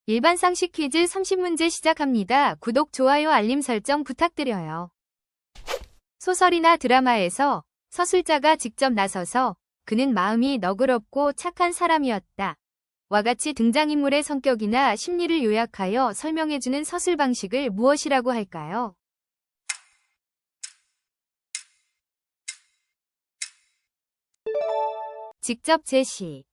일반 상식 퀴즈 30문제 시작합니다. 구독, 좋아요, 알림 설정 부탁드려요. 소설이나 드라마에서 서술자가 직접 나서서 그는 마음이 너그럽고 착한 사람이었다 와 같이 등장인물의 성격이나 심리를 요약하여 설명해주는 서술 방식을 무엇이라고 할까요? 직접 제시.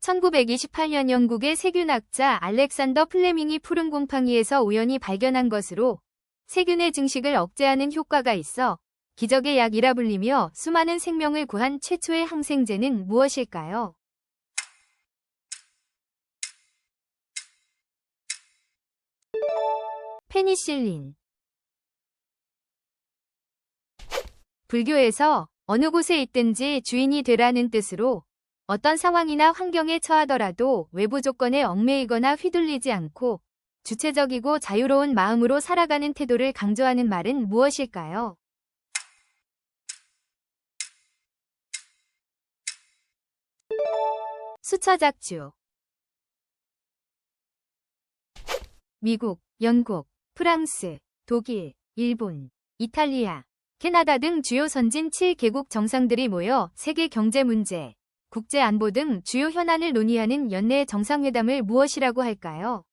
1928년 영국의 세균학자 알렉산더 플레밍이 푸른 곰팡이에서 우연히 발견한 것으로 세균의 증식을 억제하는 효과가 있어 기적의 약이라 불리며 수많은 생명을 구한 최초의 항생제는 무엇일까요? 페니실린. 불교에서 어느 곳에 있든지 주인이 되라는 뜻으로 어떤 상황이나 환경에 처하더라도 외부 조건에 얽매이거나 휘둘리지 않고 주체적이고 자유로운 마음으로 살아가는 태도를 강조하는 말은 무엇일까요? 수처작주. 미국, 영국, 프랑스, 독일, 일본, 이탈리아, 캐나다 등 주요 선진 7개국 정상들이 모여 세계 경제 문제, 국제 안보 등 주요 현안을 논의하는 연내 정상회담을 무엇이라고 할까요?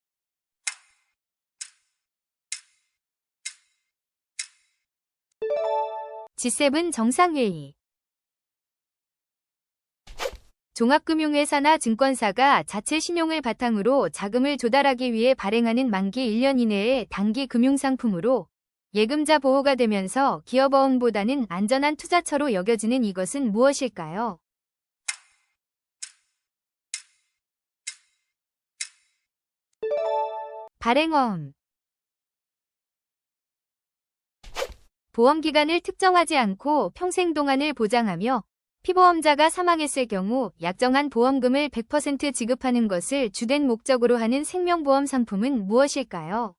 G7 정상회의. 종합금융회사나 증권사가 자체 신용을 바탕으로 자금을 조달하기 위해 발행하는 만기 1년 이내의 단기 금융상품으로 예금자 보호가 되면서 기업어음보다는 안전한 투자처로 여겨지는 이것은 무엇일까요? 발행어음. 보험기간을 특정하지 않고 평생 동안을 보장하며 피보험자가 사망했을 경우 약정한 보험금을 100% 지급하는 것을 주된 목적으로 하는 생명보험 상품은 무엇일까요?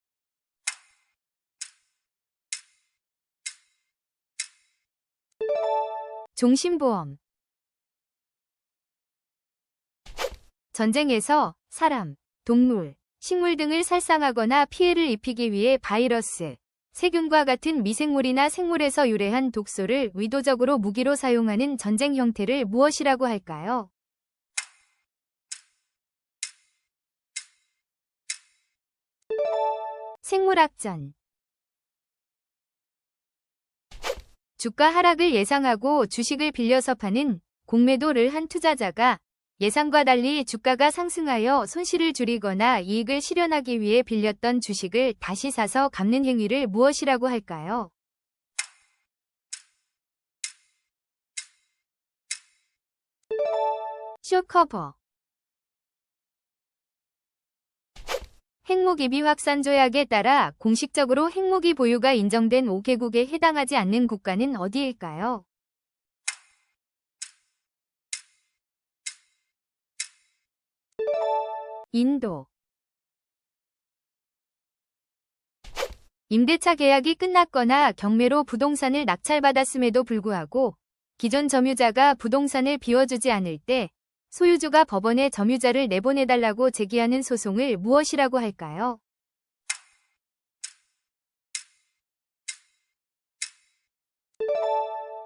종신보험. 전쟁에서 사람, 동물, 식물 등을 살상하거나 피해를 입히기 위해 바이러스, 세균과 같은 미생물이나 생물에서 유래한 독소를 의도적으로 무기로 사용하는 전쟁 형태를 무엇이라고 할까요? 생물학전. 주가 하락을 예상하고 주식을 빌려서 파는 공매도를 한 투자자가 예상과 달리 주가가 상승하여 손실을 줄이거나 이익을 실현하기 위해 빌렸던 주식을 다시 사서 갚는 행위를 무엇이라고 할까요? 숏커버. 핵무기비 확산 조약에 따라 공식적으로 핵무기 보유가 인정된 5개국에 해당하지 않는 국가는 어디일까요? 인도. 임대차 계약이 끝났거나 경매로 부동산을 낙찰받았음에도 불구하고 기존 점유자가 부동산을 비워주지 않을 때 소유주가 법원에 점유자를 내보내달라고 제기하는 소송을 무엇이라고 할까요?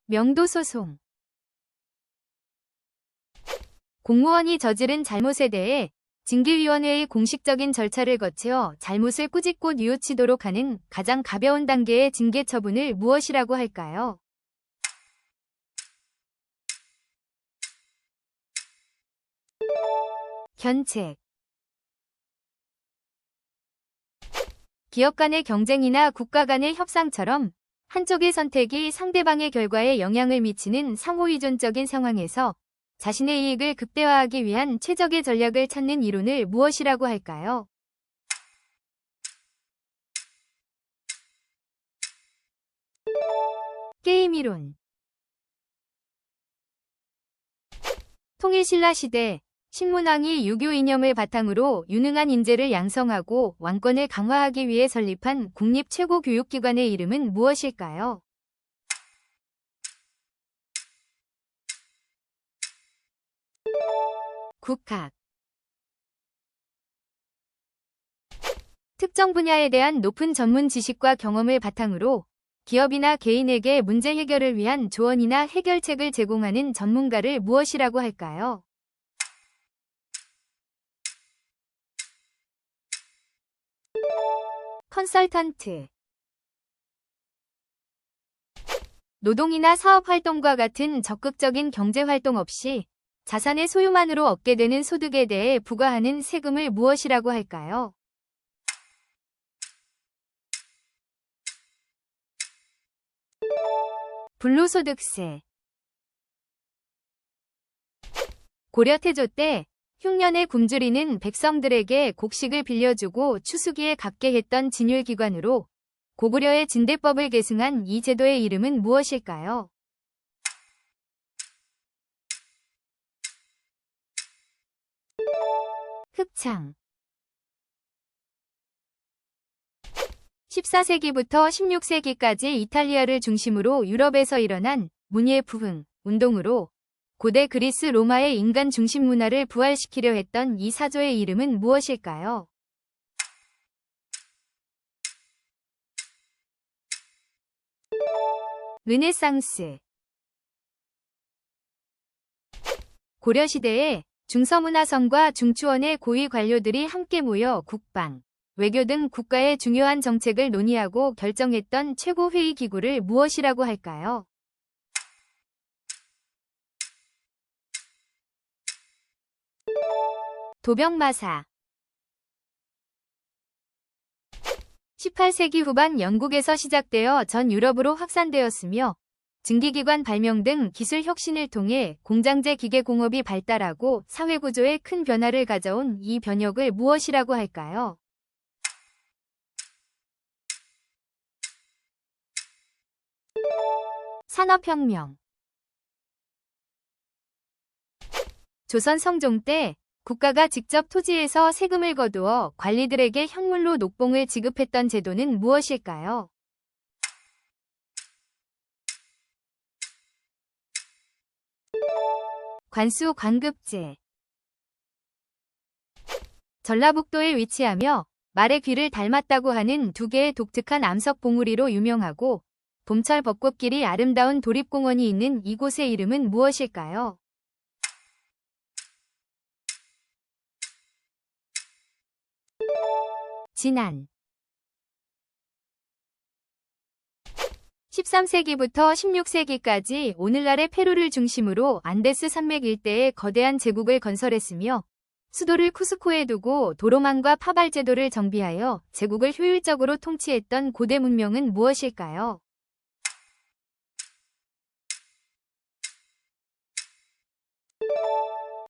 명도소송. 공무원이 저지른 잘못에 대해 징계위원회의 공식적인 절차를 거쳐 잘못을 꾸짖고 뉘우치도록 하는 가장 가벼운 단계의 징계 처분을 무엇이라고 할까요? 견책. 기업 간의 경쟁이나 국가 간의 협상처럼 한쪽의 선택이 상대방의 결과에 영향을 미치는 상호의존적인 상황에서 자신의 이익을 극대화하기 위한 최적의 전략을 찾는 이론을 무엇이라고 할까요? 게임이론. 통일신라 시대 신문왕이 유교 이념을 바탕으로 유능한 인재를 양성하고 왕권을 강화하기 위해 설립한 국립 최고 교육기관의 이름은 무엇일까요? 국학. 특정 분야에 대한 높은 전문 지식과 경험을 바탕으로 기업이나 개인에게 문제 해결을 위한 조언이나 해결책을 제공하는 전문가를 무엇이라고 할까요? 컨설턴트. 노동이나 사업 활동과 같은 적극적인 경제 활동 없이 자산의 소유만으로 얻게 되는 소득에 대해 부과하는 세금을 무엇이라고 할까요? 불로소득세. 고려 태조 때 흉년의 굶주리는 백성들에게 곡식을 빌려주고 추수기에 갚게 했던 진율기관으로 고구려의 진대법을 계승한 이 제도의 이름은 무엇일까요? 흑창. 14세기부터 16세기까지 이탈리아를 중심으로 유럽에서 일어난 문예 부흥 운동으로 고대 그리스 로마의 인간 중심 문화를 부활시키려 했던 이 사조의 이름은 무엇일까요? 르네상스. 고려시대에 중서문화성과 중추원의 고위 관료들이 함께 모여 국방, 외교 등 국가의 중요한 정책을 논의하고 결정했던 최고회의 기구를 무엇이라고 할까요? 도병마사. 18세기 후반 영국에서 시작되어 전 유럽으로 확산되었으며 증기기관 발명 등 기술 혁신을 통해 공장제 기계공업이 발달하고 사회구조에 큰 변화를 가져온 이 변혁을 무엇이라고 할까요? 산업혁명. 조선 성종 때 국가가 직접 토지에서 세금을 거두어 관리들에게 현물로 녹봉을 지급했던 제도는 무엇일까요? 관수관급제. 전라북도에 위치하며 말의 귀를 닮았다고 하는 두 개의 독특한 암석 봉우리로 유명하고 봄철 벚꽃길이 아름다운 도립공원이 있는 이곳의 이름은 무엇일까요? 진안. 13세기부터 16세기까지 오늘날의 페루를 중심으로 안데스 산맥 일대에 거대한 제국을 건설했으며 수도를 쿠스코에 두고 도로망과 파발 제도를 정비하여 제국을 효율적으로 통치했던 고대 문명은 무엇일까요?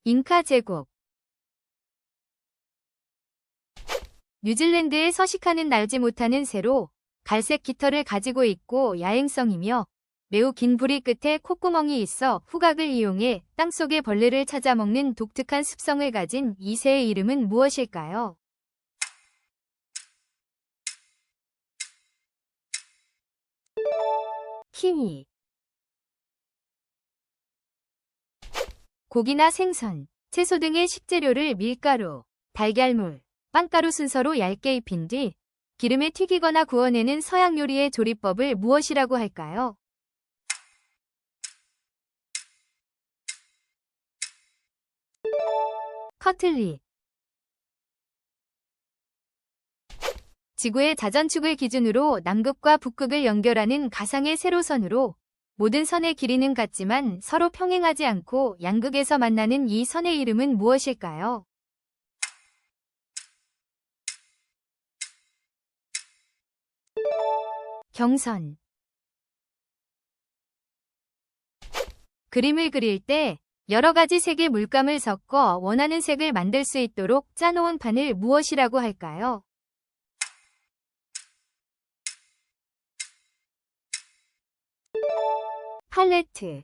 잉카 제국. 뉴질랜드에 서식하는 날지 못하는 새로 갈색 깃털을 가지고 있고 야행성이며 매우 긴 부리 끝에 콧구멍이 있어 후각을 이용해 땅속의 벌레를 찾아먹는 독특한 습성을 가진 이 새의 이름은 무엇일까요? 키위. 고기나 생선, 채소 등의 식재료를 밀가루, 달걀물, 빵가루 순서로 얇게 입힌 뒤 기름에 튀기거나 구워내는 서양 요리의 조리법을 무엇이라고 할까요? 커틀리. 지구의 자전축을 기준으로 남극과 북극을 연결하는 가상의 세로선으로 모든 선의 길이는 같지만 서로 평행하지 않고 양극에서 만나는 이 선의 이름은 무엇일까요? 경선. 그림을 그릴 때 여러 가지 색의 물감을 섞어 원하는 색을 만들 수 있도록 짜놓은 판을 무엇이라고 할까요? 팔레트.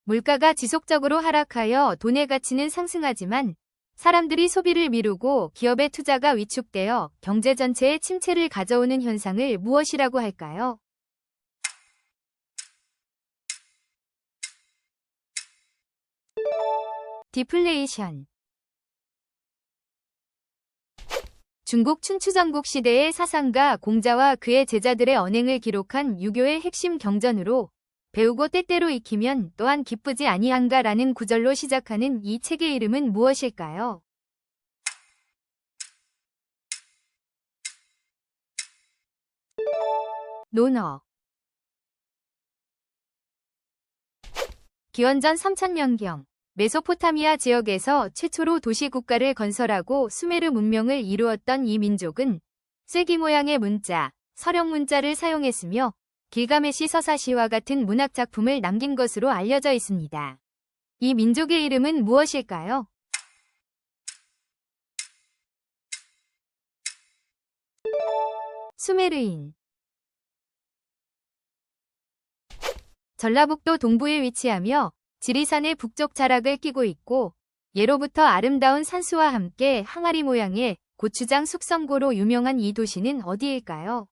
물가가 지속적으로 하락하여 돈의 가치는 상승하지만 사람들이 소비를 미루고 기업의 투자가 위축되어 경제 전체에 침체를 가져오는 현상을 무엇이라고 할까요? 디플레이션. 중국 춘추전국 시대의 사상가 공자와 그의 제자들의 언행을 기록한 유교의 핵심 경전으로 배우고 때때로 익히면 또한 기쁘지 아니한가라는 구절로 시작하는 이 책의 이름은 무엇일까요? 논어. 기원전 3000년경 메소포타미아 지역에서 최초로 도시국가를 건설하고 수메르 문명을 이루었던 이 민족은 쐐기 모양의 문자, 서령 문자를 사용했으며 길가메시 서사시와 같은 문학작품을 남긴 것으로 알려져 있습니다. 이 민족의 이름은 무엇일까요? 수메르인. 전라북도 동부에 위치하며 지리산의 북쪽 자락을 끼고 있고 예로부터 아름다운 산수와 함께 항아리 모양의 고추장 숙성고로 유명한 이 도시는 어디일까요?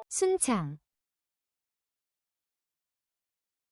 순창.